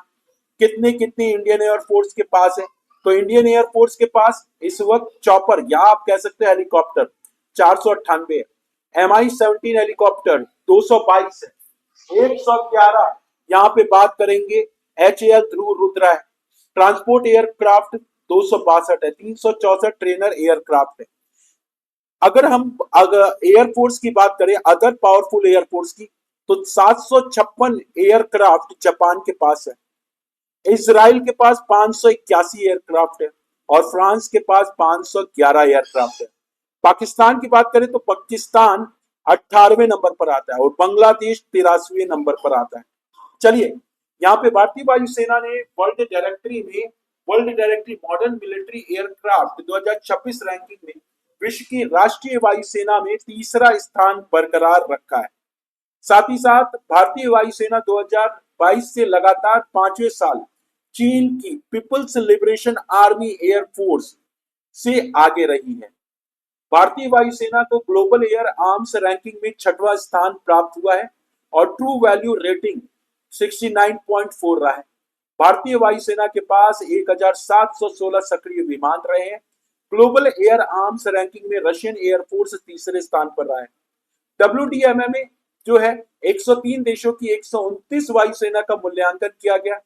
कितने कितने इंडियन एयरफोर्स के पास है। तो इंडियन एयरफोर्स के पास इस वक्त चॉपर या आप कह सकते हैं हेलीकॉप्टर 498 है, MI-17 हेलीकॉप्टर 222 है, 111 यहाँ पे बात करेंगे HAL ध्रुव रुद्रा है, ट्रांसपोर्ट एयरक्राफ्ट 262 है, 364 ट्रेनर एयरक्राफ्ट है। अगर हम एयरफोर्स की बात करें, अदर पावरफुल एयरफोर्स की, तो 756 एयरक्राफ्ट जापान के पास है, इजराइल के पास 581 एयरक्राफ्ट है और फ्रांस के पास 511 एयरक्राफ्ट है। पाकिस्तान की बात करें तो पाकिस्तान 18वें नंबर पर आता है और बांग्लादेश 83वें नंबर पर आता है। चलिए, यहाँ पे भारतीय वायुसेना ने world directory modern military aircraft 2026 ranking में विश्व की राष्ट्रीय वायुसेना में तीसरा स्थान बरकरार रखा है। साथ ही साथ भारतीय वायुसेना 2022 से लगातार पांचवें साल चीन की पीपल्स लिबरेशन आर्मी एयरफोर्स से आगे रही है। भारतीय वायुसेना को ग्लोबल एयर आर्म्स रैंकिंग में छठवां स्थान प्राप्त हुआ है और ट्रू वैल्यू रेटिंग 69.4 रहा है। भारतीय वायुसेना के पास 1716 सक्रिय विमान रहे हैं। ग्लोबल एयर आर्म्स रैंकिंग में रशियन एयरफोर्स तीसरे स्थान पर रहा है। WDMMA जो है 103 देशों की 129 वायुसेना का मूल्यांकन किया गया,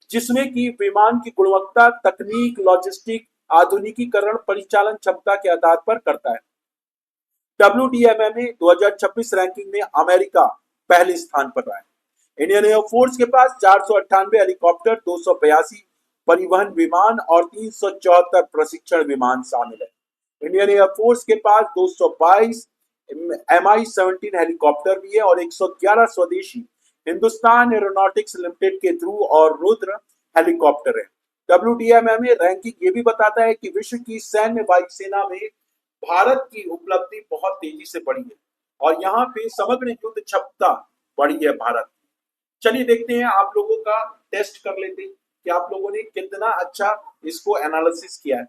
जिसमें कि विमान की गुणवत्ता, तकनीक, लॉजिस्टिक, आधुनिकीकरण, परिचालन क्षमता के आधार पर करता है। WDMMA 2026 रैंकिंग में अमेरिका पहले स्थान पर रहा है। इंडियन एयरफोर्स के पास 498 हेलीकॉप्टर, 282 परिवहन विमान और 374 प्रशिक्षण विमान शामिल है। इंडियन एयरफोर्स के पास 222 MI-17 हेलीकॉप्टर भी है और 111 स्वदेशी हिंदुस्तान एरोनॉटिक्स लिमिटेड के ध्रुव और रुद्र हेलीकॉप्टर है। WDMMA रैंकिंग ये भी बताता है कि विश्व की सैन्य वायुसेना में भारत की उपलब्धि बहुत तेजी से बढ़ी है और यहाँ पे समग्र युद्ध क्षमता बढ़ी है भारत। चलिए देखते हैं, आप लोगों का टेस्ट कर लेते हैं कि आप लोगों ने कितना अच्छा इसको एनालिसिस किया है।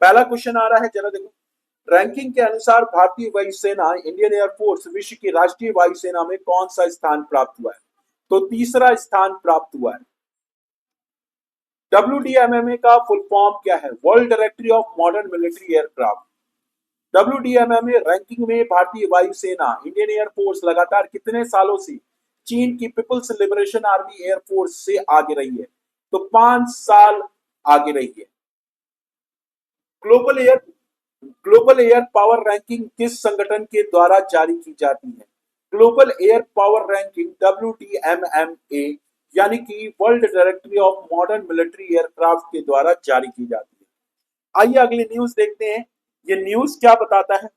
पहला क्वेश्चन आ रहा है, जरा देखो। रैंकिंग के अनुसार भारतीय वायुसेना इंडियन एयरफोर्स विश्व की राष्ट्रीय वायुसेना में कौन सा स्थान प्राप्त हुआ है? तो तीसरा स्थान प्राप्त हुआ है। WDMMA का फुल फॉर्म क्या है? World directory of modern military aircraft. WDMMA ranking में भारतीय वायुसेना इंडियन एयरफोर्स लगातार कितने सालों से चीन की पीपल्स लिबरेशन आर्मी एयरफोर्स से आगे रही है? तो 5 साल आगे रही है। Global air global air power ranking किस संगठन के द्वारा जारी की जाती है? Global air power ranking WDMMA यानी कि world directory of modern military aircraft के द्वारा जारी की जाती है। आइए अगली न्यूज देखते हैं। ये न्यूज क्या बताता है?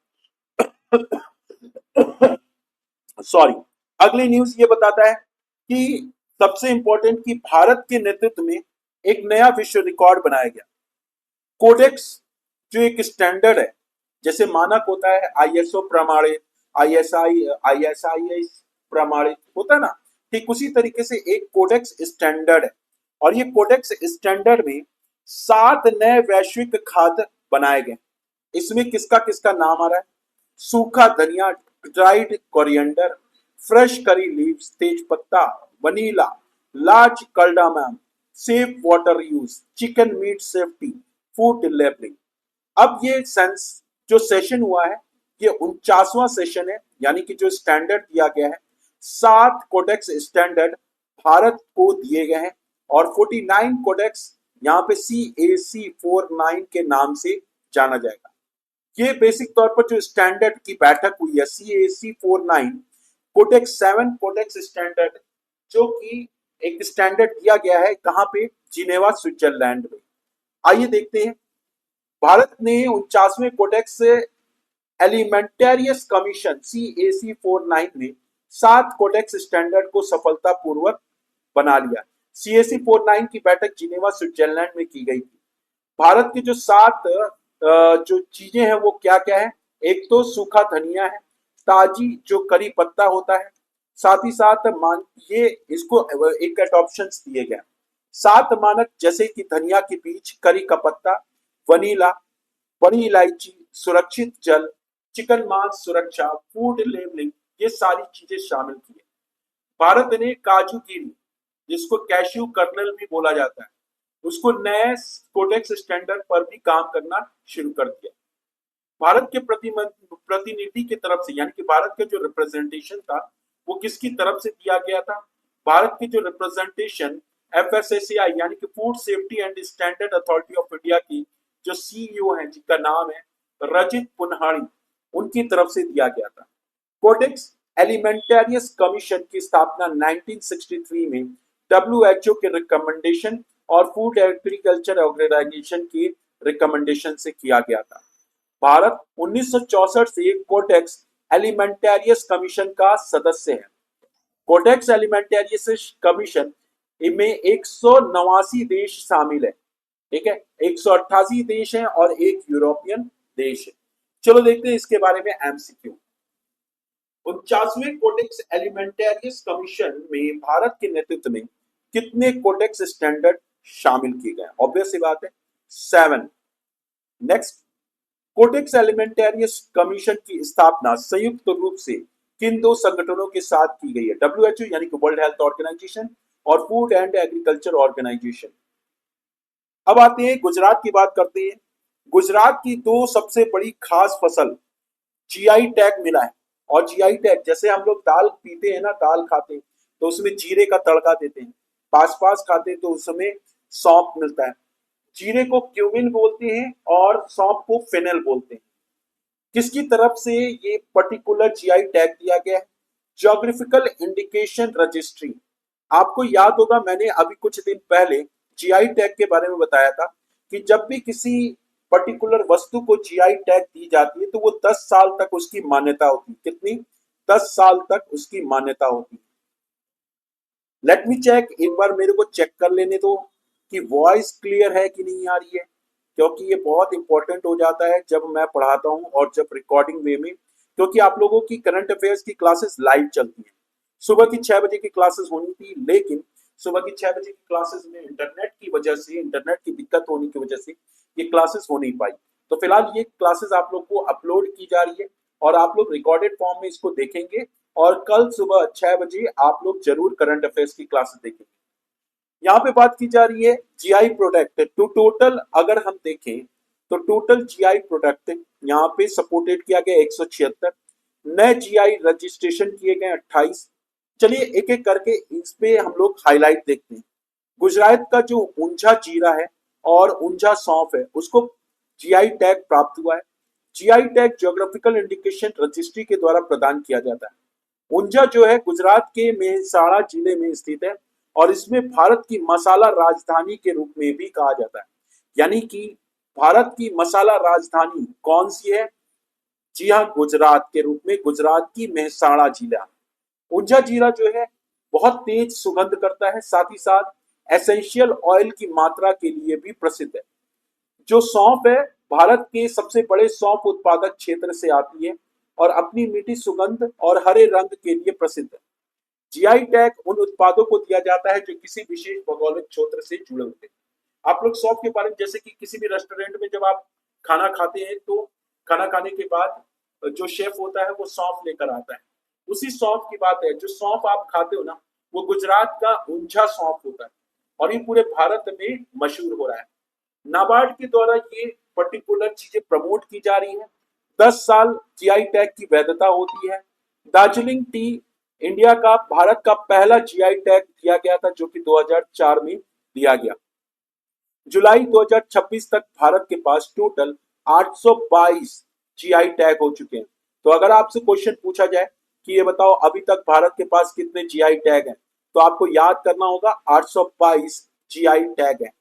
सॉरी, अगली न्यूज ये बताता है कि सबसे इंपॉर्टेंट कि भारत के नेतृत्व में एक नया विश्व रिकॉर्ड बनाया गया। कोडेक्स जो एक स्टैंडर्ड है, जैसे मानक होता है आईएसओ प्रमाणित, आईएसआई प्रमाणित होता है ना, ठीक उसी तरीके से एक कोडेक्स स्टैंडर्ड है। और ये कोडेक्स स्टैंडर्ड में 7 नए वैश्विक खाद्य बनाए गए। इसमें किसका किसका नाम आ रहा है? सूखा धनिया, dried coriander, fresh curry leaves, तेज पत्ता, vanilla, large cardamom, safe water use, chicken meat safety, food labelling. अब ये सेंस जो सेशन हुआ है, ये 49वां सेशन है, यानी कि जो स्टैंडर्ड दिया गया है, 7 कोडेक्स स्टैंडर्ड भारत को दिए गए हैं और 49 कोडेक्स यहाँ पे CAC49 के नाम से जाना जाएगा। ये बेसिक तौर पर जो स्टैंडर्ड की बैठक हुई है CAC49 कोडेक्स 7 कोडेक्स स्टैंडर्ड, जो कि एक स्टैंडर्ड दिया गया है कहाँ पे? जिनेवा स्विट्जरलैंड में। आइए देखते हैं। भारत ने 49वें कोडेक्स एलिमेंटेरियस कमीशन CAC49 में 7 कोडेक्स स्टैंडर्ड को सफलतापूर्वक बना लिया। CAC49 की बैठक जिनेवा स्विट्जरलैंड में की गई थी। भारत के जो 7 जो चीजें हैं वो क्या क्या है? एक तो सूखा धनिया है, ताजी जो करी पत्ता होता है, साथ ही साथ मान ये इसको एक एडॉप्शन दिए गए 7 मानक, जैसे कि धनिया के बीज, करी का पत्ता, वनीला, बड़ी इलायची, सुरक्षित जल, चिकन मांस सुरक्षा, फूड लेबलिंग, ये सारी चीजें शामिल की है। भारत ने काजू गिरी, जिसको कैश्यू कर्नल भी बोला जाता है, उसको नए कोडेक्स स्टैंडर्ड पर भी काम करना शुरू कर दिया। भारत के प्रतिनिधि की तरफ से, यानी कि भारत का जो रिप्रेजेंटेशन था वो किसकी तरफ से दिया गया था? भारत की जो रिप्रेजेंटेशन FSSAI यानी कि food safety and standard authority of India की जो CEO है, जिनका नाम है रजित पुन्हाणी, उनकी तरफ से दिया गया था। कोडेक्स एलिमेंटेरियस कमीशन की स्थापना 1963 में WHO के रिकमेंडेशन और फूड एग्रीकल्चर ऑर्गेनाइजेशन के रिकमेंडेशन से किया गया था। भारत 1964 से कोडेक्स एलिमेंटेरियस कमीशन का सदस्य है। कोडेक्स एलिमेंटेरियस कमीशन में 189 देश शामिल है, ठीक है, 188 देश हैं और एक यूरोपियन देश है। चलो देखते हैं इसके बारे में MCQ। 49वें कोडेक्स एलिमेंटेरियस कमीशन में भारत के नेतृत्व में कितने कोडेक्स स्टैंडर्ड शामिल किए गए? ऑब्वियस सी बात है 7। नेक्स्ट, कोडेक्स एलिमेंटेरियस कमीशन की स्थापना संयुक्त रूप से किन 2 संगठनों के साथ की गई है? WHO यानी कि वर्ल्ड हेल्थ ऑर्गेनाइजेशन और फूड एंड एग्रीकल्चर ऑर्गेनाइजेशन। अब आते हैं गुजरात की बात करते हैं। गुजरात की 2 सबसे बड़ी खास फसल GI टैग मिला है। और GI टैग, जैसे हम लोग दाल पीते हैं ना, दाल खाते हैं तो उसमें जीरे का तड़का देते हैं, पास पास खाते हैं तो उसमें सौंफ मिलता है। जीरे को क्यूमिन बोलते हैं और सौंफ को फेनल बोलते हैं। किसकी तरफ से ये पर्टिकुलर GI टैग दिया गया है? Geographical indication registry. आपको याद होगा मैंने अभी कुछ दिन पहले GI टैग के बारे में बताया था कि जब भी किसी पर्टिकुलर वस्तु को GI टैग दी जाती है तो वो 10 साल तक उसकी मान्यता होती है। कितनी? 10 साल तक उसकी मान्यता होती है। लेट मी चेक, एक बार मेरे को चेक कर लेने दो कि वॉइस क्लियर है कि नहीं आ रही है, क्योंकि ये बहुत इंपॉर्टेंट हो जाता है जब मैं पढ़ाता हूँ और जब रिकॉर्डिंग वे में, क्योंकि आप लोगों की करंट अफेयर्स की क्लासेस लाइव चलती हैं। सुबह की 6 बजे की क्लासेस होनी थी, लेकिन सुबह की 6 बजे की क्लासेस में इंटरनेट की वजह से, इंटरनेट की दिक्कत होने की वजह से ये क्लासेस हो नहीं पाई। तो फिलहाल ये क्लासेस आप लोग को अपलोड की जा रही है और आप लोग रिकॉर्डेड फॉर्म में इसको देखेंगे और कल सुबह 6 बजे आप लोग जरूर करंट अफेयर्स की क्लासेस देखेंगे। यहाँ पे बात की जा रही है GI प्रोडक्ट तो टोटल अगर हम देखें तो टोटल GI प्रोडक्ट यहाँ पे सपोर्टेड किया गया 176, नए GI रजिस्ट्रेशन किए गए 28। चलिए एक एक करके इस पे हम लोग हाईलाइट देखते हैं। गुजरात का जो ऊंझा जीरा है और ऊंझा सौंफ है, उसको जीआई टैग प्राप्त हुआ है। GI tag geographical indication registry के द्वारा प्रदान किया जाता है। ऊंझा जो है गुजरात के मेहसाणा जिले में स्थित है और इसमें भारत की मसाला राजधानी के रूप में भी कहा जाता है। यानी कि भारत की मसाला राजधानी कौन सी है? जी हाँ, गुजरात के रूप में गुजरात की मेहसाणा जिला। ऊंझा जिला जो है बहुत तेज सुगंध करता है, साथ ही साथ एसेंशियल ऑयल की मात्रा के लिए भी प्रसिद्ध है। जो सौंफ है भारत के सबसे बड़े सौंफ उत्पादक क्षेत्र से आती है और अपनी मीठी सुगंध और हरे रंग के लिए प्रसिद्ध है। जीआई टैग उन उत्पादों को दिया जाता है जो किसी विशेष भौगोलिक क्षेत्र से जुड़े होते हैं। आप लोग सौंफ के बारे में, जैसे कि किसी भी रेस्टोरेंट में जब आप खाना खाते हैं तो खाना खाने के बाद जो शेफ होता है वो सौंफ लेकर आता है। उसी सौंफ की बात है, जो सौंफ आप खाते हो ना, वो गुजरात का ऊंझा सौंफ होता है और ये पूरे भारत में मशहूर हो रहा है। नाबार्ड के द्वारा ये पर्टिकुलर चीजें प्रमोट की जा रही है। 10 साल जीआई टैग की वैधता होती है। दार्जिलिंग टी इंडिया का भारत का पहला जीआई टैग दिया गया था, जो कि 2004 में दिया गया। जुलाई 2026 तक भारत के पास टोटल 822 जीआई टैग हो चुके हैं। तो अगर आपसे क्वेश्चन पूछा जाए कि ये बताओ अभी तक भारत के पास कितने जीआई टैग हैं, तो आपको याद करना होगा 822 जीआई टैग हैं।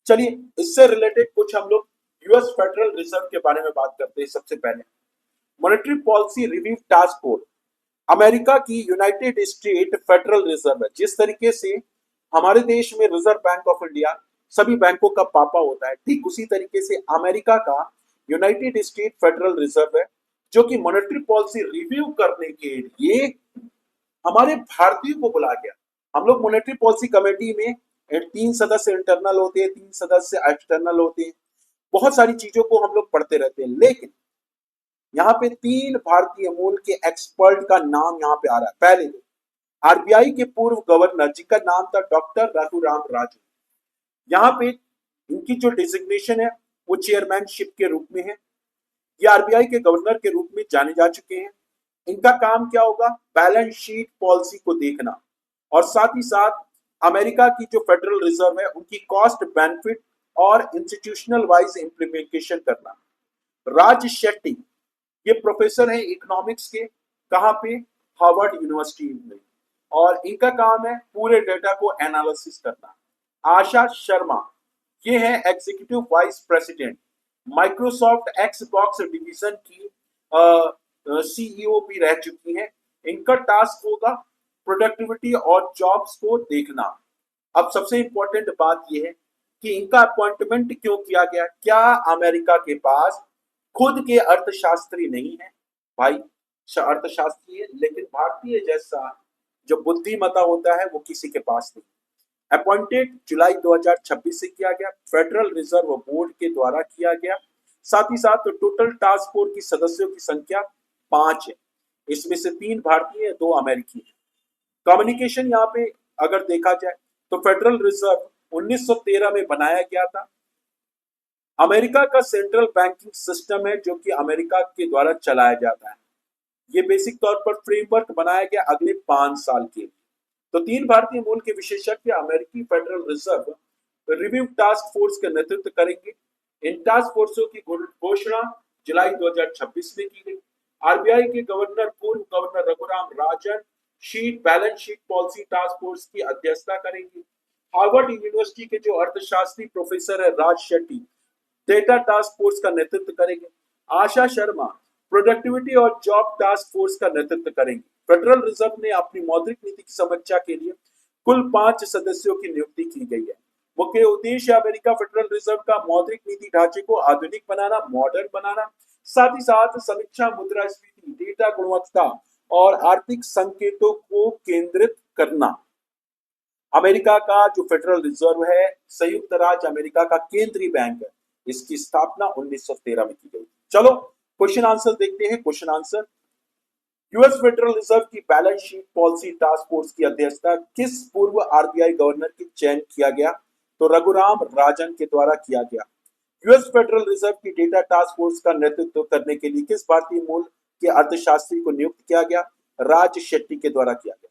चलिए, इससे रिलेटेड कुछ हम लोग यूएस फेडरल रिजर्व के बारे में बात करते हैं। सबसे पहले monetary policy review task force America की यूनाइटेड स्टेट फेडरल रिजर्व है। जिस तरीके से हमारे देश में रिजर्व बैंक ऑफ इंडिया सभी बैंकों का पापा होता है, ठीक उसी तरीके से अमेरिका का यूनाइटेड स्टेट फेडरल रिजर्व है, जो कि मॉनेटरी पॉलिसी रिव्यू करने के लिए हमारे भारतीयों को बुला गया। हम लोग मॉनेटरी पॉलिसी कमेटी में 3 सदस्य इंटरनल होते हैं, 3 सदस्य एक्सटर्नल होते हैं। बहुत सारी चीजों को हम लोग पढ़ते रहते हैं, लेकिन यहाँ पे 3 भारतीय मूल के एक्सपर्ट का नाम यहाँ पे आ रहा है। पहले तो आरबीआई के पूर्व गवर्नर जिनका नाम था डॉक्टर रघुराम राजन। यहाँ पे इनकी जो डिजिग्नेशन है वो चेयरमैनशिप के रूप में है। ये आरबीआई के गवर्नर के रूप में जाने जा चुके हैं। इनका काम क्या होगा? बैलेंस शीट पॉलिसी को देखना और साथ ही साथ अमेरिका की जो फेडरल रिजर्व है उनकी कॉस्ट बेनिफिट और इंस्टीट्यूशनल वाइज इंप्लीमेंटेशन करना। राज शेट्टी ये प्रोफेसर है इकोनॉमिक्स के, कहाँ पे? हार्वर्ड यूनिवर्सिटी में, और इनका काम है पूरे डेटा को एनालिसिस करना। आशा शर्मा ये है executive vice president, Microsoft Xbox division की सीईओ भी रह चुकी हैं। इनका टास्क होगा प्रोडक्टिविटी और जॉब्स को देखना। अब सबसे इंपॉर्टेंट बात यह है कि इनका अपॉइंटमेंट क्यों किया गया? क्या अमेरिका के पास खुद के अर्थशास्त्री नहीं है? भाई अर्थशास्त्री है, लेकिन भारतीय जैसा जो बुद्धिमता होता है वो किसी के पास नहीं। अपॉइंटेड जुलाई 2026 से किया गया, फेडरल रिजर्व बोर्ड के द्वारा किया गया। साथ ही साथ टोटल टास्क फोर्स की सदस्यों की संख्या 5 है। इसमें से 3 भारतीय है, 2 अमेरिकी है। कम्युनिकेशन यहाँ पे अगर देखा जाए तो फेडरल रिजर्व 1913 में बनाया गया था। अमेरिका का सेंट्रल बैंकिंग सिस्टम है जो कि अमेरिका के द्वारा चलाया जाता है। ये बेसिक तौर पर फ्रेमवर्क बनाया गया अगले 5 साल के लिए। तो 3 भारतीय मूल के विशेषज्ञ अमेरिकी federal reserve review task force का नेतृत्व करेंगे। इन टास्क फोर्सों की घोषणा जुलाई 2026 में की गई। आरबीआई के गवर्नर पूर्व governor Raghuram Rajan balance sheet policy task force की अध्यक्षता करेंगे। हार्वर्ड यूनिवर्सिटी के जो अर्थशास्त्री प्रोफेसर है राज शेट्टी डेटा टास्क फोर्स का नेतृत्व करेंगे। आशा शर्मा प्रोडक्टिविटी और जॉब टास्क फोर्स का नेतृत्व करेंगे। फेडरल रिजर्व ने अपनी मौद्रिक नीति की समीक्षा के लिए कुल 5 सदस्यों की नियुक्ति की गई है। मुख्य उद्देश्य अमेरिका फेडरल रिजर्व का मौद्रिक नीति ढांचे को आधुनिक बनाना, मॉडर्न बनाना, साथ ही साथ समीक्षा, मुद्रास्फीति, डेटा गुणवत्ता और आर्थिक संकेतों को केंद्रित करना। अमेरिका का जो फेडरल रिजर्व है संयुक्त राज्य अमेरिका का केंद्रीय बैंक है। इसकी स्थापना 1913 में की गई। चलो क्वेश्चन आंसर देखते हैं। Question answer, US federal reserve की balance sheet policy task force की अध्यक्षता किस पूर्व आरबीआई गवर्नर की चयन किया गया? तो रघुराम राजन के द्वारा किया गया। यूएस फेडरल रिजर्व की डेटा टास्क फोर्स का नेतृत्व करने के लिए किस भारतीय मूल के अर्थशास्त्री को नियुक्त किया गया? राज शेट्टी के द्वारा किया गया।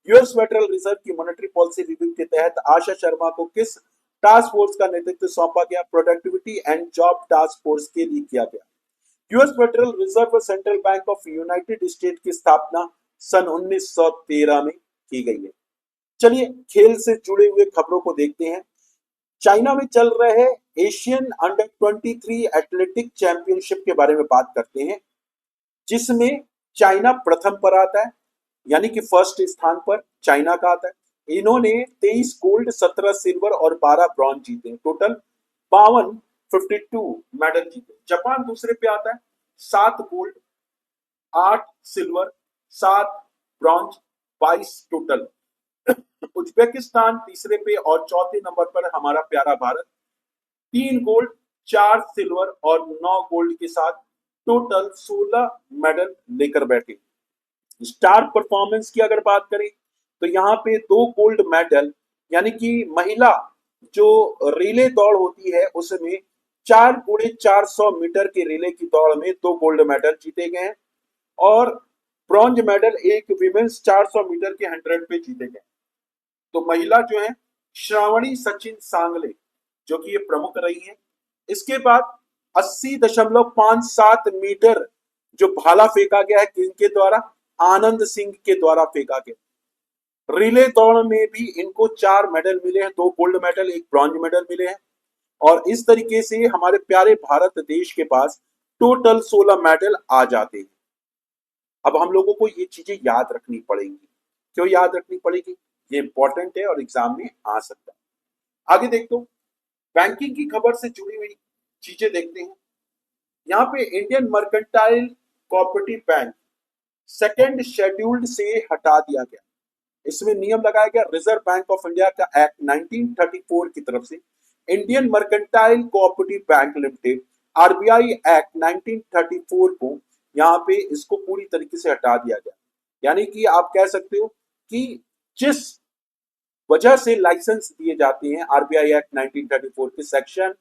यूएस फेडरल रिजर्व की मॉनेटरी पॉलिसी रिव्यू के तहत आशा शर्मा को किस टास्क फोर्स का नेतृत्व सौंपा गया। Productivity and job task force के लिए किया गया। US federal reserve central bank of United state की स्थापना सन 1913 में की गई है। चलिए खेल से जुड़े हुए खबरों को देखते हैं। चाइना में चल रहे एशियन अंडर 23 एथलेटिक चैंपियनशिप के बारे में बात करते हैं, जिसमें चाइना प्रथम पर आता है, यानी कि फर्स्ट स्थान पर चाइना का आता है। इन्होंने 23 गोल्ड, 17 सिल्वर और 12 ब्रॉन्ज जीते, टोटल 52 मेडल जीते। जापान दूसरे पे आता है, 7 gold, 8 silver, 7 bronze, 22 total. Uzbekistan तीसरे पे और चौथे नंबर पर हमारा प्यारा भारत, 3 गोल्ड, 4 सिल्वर और 9 गोल्ड के साथ टोटल 16 मेडल लेकर बैठे। स्टार परफॉर्मेंस की अगर बात करें तो यहाँ पे 2 गोल्ड मेडल, यानी कि महिला जो रिले दौड़ होती है उसमें 4x400 मीटर के रिले की दौड़ में 2 गोल्ड मेडल जीते गए हैं और ब्रॉन्ज मेडल एक विमेंस 400 मीटर के 100 पे जीते गए। तो महिला जो है श्रावणी सचिन सांगले जो कि ये प्रमुख रही है। इसके बाद 80.57 मीटर जो भाला फेंका गया है किनके द्वारा, आनंद सिंह के द्वारा फेंका गया। रिले दौड़ में भी इनको 4 मेडल मिले हैं, 2 गोल्ड मेडल, 1 ब्रॉन्ज मेडल मिले हैं। और इस तरीके से हमारे प्यारे भारत देश के पास टोटल 16 मेडल आ जाते हैं। अब हम लोगों को ये चीजें याद रखनी पड़ेंगी। क्यों याद रखनी पड़ेगी? ये इंपॉर्टेंट है और एग्जाम में आ सकता है। आगे देखो, बैंकिंग की खबर से जुड़ी हुई चीजें देखते हैं। यहाँ पे Indian mercantile cooperative bank second scheduled से हटा दिया गया। इसमें नियम लगाया गया, रिजर्व बैंक ऑफ इंडिया का एक्ट 1934 की तरफ से Indian mercantile cooperative bank limited RBI act 1934 को यहाँ पे इसको पूरी तरीके से हटा दिया गया। यानी कि आप कह सकते हो कि जिस वजह से लाइसेंस दिए जाते हैं आरबीआई एक्ट 1934 के सेक्शन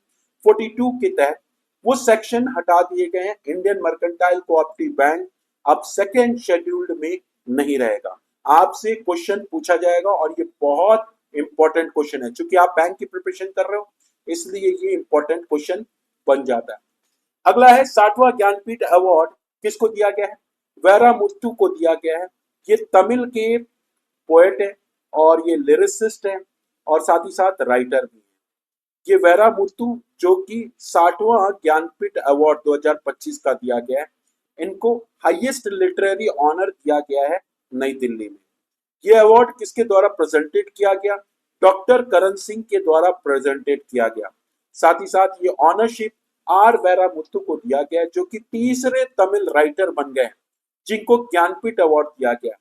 42 के तहत, वो सेक्शन हटा दिए गए हैं। इंडियन मर्केंटाइल कोऑपरेटिव बैंक अब सेकेंड शेड्यूल्ड में नहीं रहेगा। आपसे क्वेश्चन पूछा जाएगा और ये बहुत इंपॉर्टेंट क्वेश्चन है। चूंकि आप बैंक की प्रिपरेशन कर रहे हो इसलिए ये इंपॉर्टेंट क्वेश्चन बन जाता है। अगला है 60वां ज्ञानपीठ अवार्ड किसको दिया गया है? वैरामुत्तु को दिया गया है। ये तमिल के पोएट है और ये लिरिसिस्ट है और साथ ही साथ राइटर भी है। ये वैरामुत्तु जो कि 60वां ज्ञानपीठ अवार्ड 2025 का दिया गया है, इनको हाईएस्ट लिटरेरी ऑनर दिया गया है नई दिल्ली में। ये अवार्ड किसके द्वारा प्रेजेंटेड किया गया? डॉक्टर करण सिंह के द्वारा प्रेजेंटेड किया गया। साथ ही साथ ये ऑनरशिप आर वैरामुत्तु को दिया गया जो कि तीसरे तमिल राइटर बन गए जिनको ज्ञानपीठ अवार्ड दिया गया।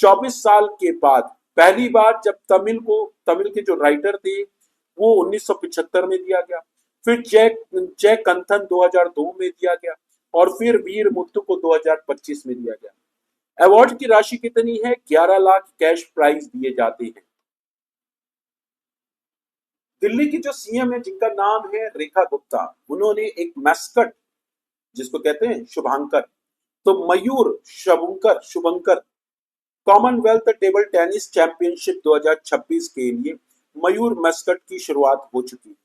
24 साल के बाद पहली बार जब तमिल के जो राइटर थे वो 1975 में दिया गया, फिर जय कंथन 2002 में दिया गया और फिर वीर मुत्तु को 2025 में दिया गया। अवार्ड की राशि कितनी है? 11 लाख कैश प्राइज दिए जाते हैं। दिल्ली की जो सीएम है जिनका नाम है रेखा गुप्ता, उन्होंने एक मैस्कट जिसको कहते हैं शुभांकर, तो मयूर शुभंकर कॉमनवेल्थ टेबल टेनिस चैंपियनशिप 2026 के लिए मयूर मैस्कट की शुरुआत हो चुकी है।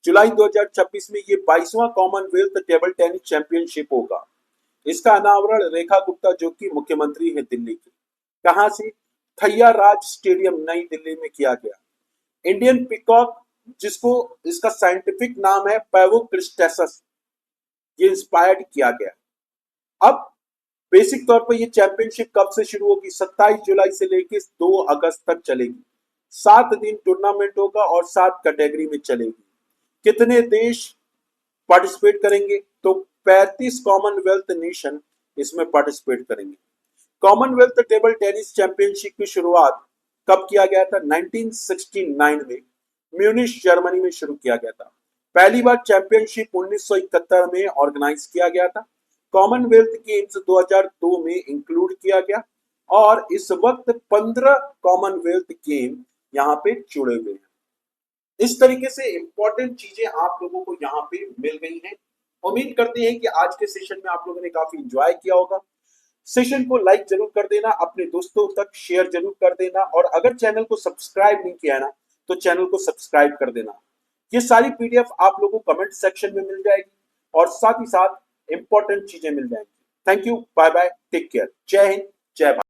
जुलाई 2026 में ये 22वां कॉमनवेल्थ टेबल टेनिस चैंपियनशिप होगा। इसका अनावरण रेखा गुप्ता जो कि मुख्यमंत्री है दिल्ली की, कहां से? थैया राज स्टेडियम नई दिल्ली में किया गया। इंडियन पीकॉक जिसको इसका साइंटिफिक नाम है पैवोक्रिस्टेसस, ये इंस्पायर्ड किया गया। अब बेसिक तौर पर ये चैंपियनशिप कब से शुरू होगी? 27 जुलाई से लेकर 2 अगस्त तक चलेगी। 7 दिन टूर्नामेंट होगा और 7 कैटेगरी में चलेगी। कितने देश पार्टिसिपेट करेंगे? तो 35 कॉमनवेल्थ नेशन इसमें पार्टिसिपेट करेंगे। कॉमनवेल्थ टेबल टेनिस चैंपियनशिप की शुरुआत कब किया गया था? 1969 में म्यूनिश जर्मनी में शुरू किया गया था। पहली बार चैंपियनशिप 1971 में ऑर्गेनाइज किया गया था। कॉमनवेल्थ गेम्स 2002 में इंक्लूड किया गया और इस वक्त 15 कॉमनवेल्थ गेम यहाँ पे जुड़े हुए हैं। इस तरीके से इंपॉर्टेंट चीजें आप लोगों को यहाँ पे मिल गई हैं। उम्मीद करते हैं कि आज के सेशन में आप लोगों ने काफी एंजॉय किया होगा। सेशन को लाइक जरूर कर देना, अपने दोस्तों तक शेयर जरूर कर देना और अगर चैनल को सब्सक्राइब नहीं किया है ना तो चैनल को सब्सक्राइब कर देना। ये सारी पीडीएफ आप लोगों को कमेंट सेक्शन में मिल जाएगी और साथ ही साथ इंपॉर्टेंट चीजें मिल जाएंगी। Thank you, bye bye, take care, जय हिंद, जय भारत।